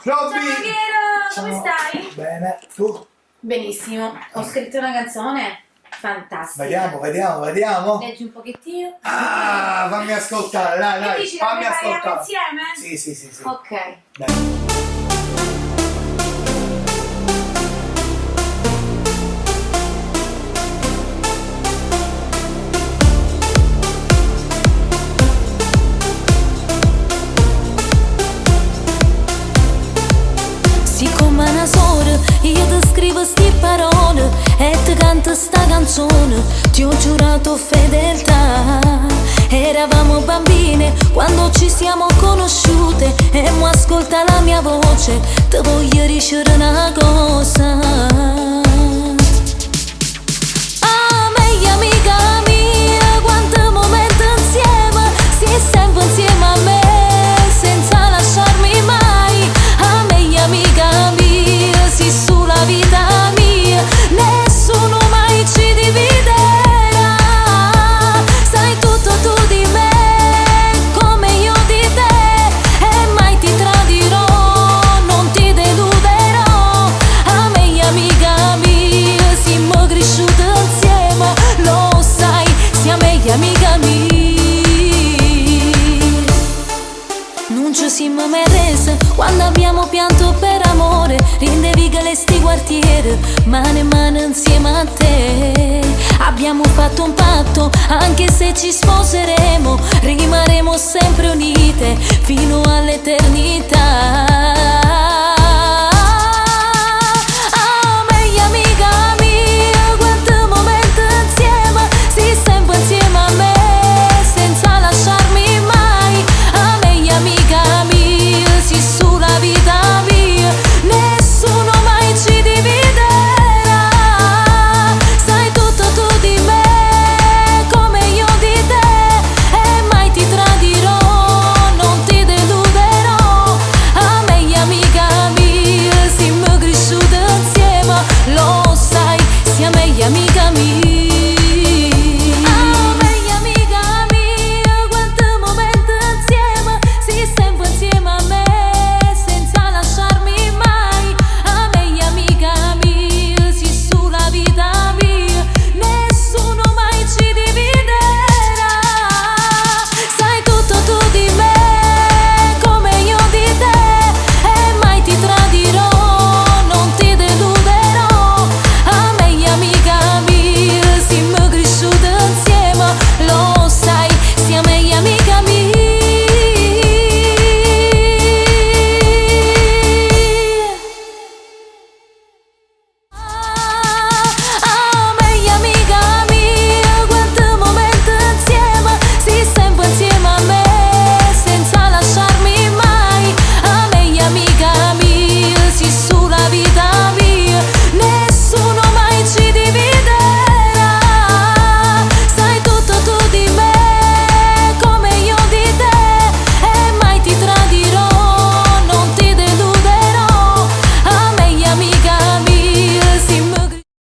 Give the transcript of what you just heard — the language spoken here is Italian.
Robby! Ciao Piero, come Ciao. stai? Bene, tu? Benissimo, ho scritto una canzone fantastica. Vediamo. Leggi un pochettino. Ah, fammi ascoltare, dai, dici, la fammi prepariamo ascoltare. insieme? Sì. Ok. Dai. Siccome una sorella, io ti scrivo sti parole e ti canto sta canzone, ti ho giurato fedeltà. Eravamo bambine quando ci siamo conosciute e mo ascolta la mia voce, ti voglio dicere una cosa. Ah, meglio amica mia, quanti momenti insieme, sei sempre insieme a me, senza lasciarmi mai. Ah, meglio amica mia, sei sulla vita mia, nessuno mai ci dividerà. Sai tutto tu di me, come io di te, e mai ti tradirò, non ti deluderò. Ah, meglio amica mia, siamo cresciute insieme, lo sai, siamo meglio amica mia. Non ci siamo mai rese quando abbiamo pianto per amore, rindevi che le sti quartiere, mano in mano insieme a te. Abbiamo fatto un patto, anche se ci sposeremo, rimarremo sempre unite fino all'eternità.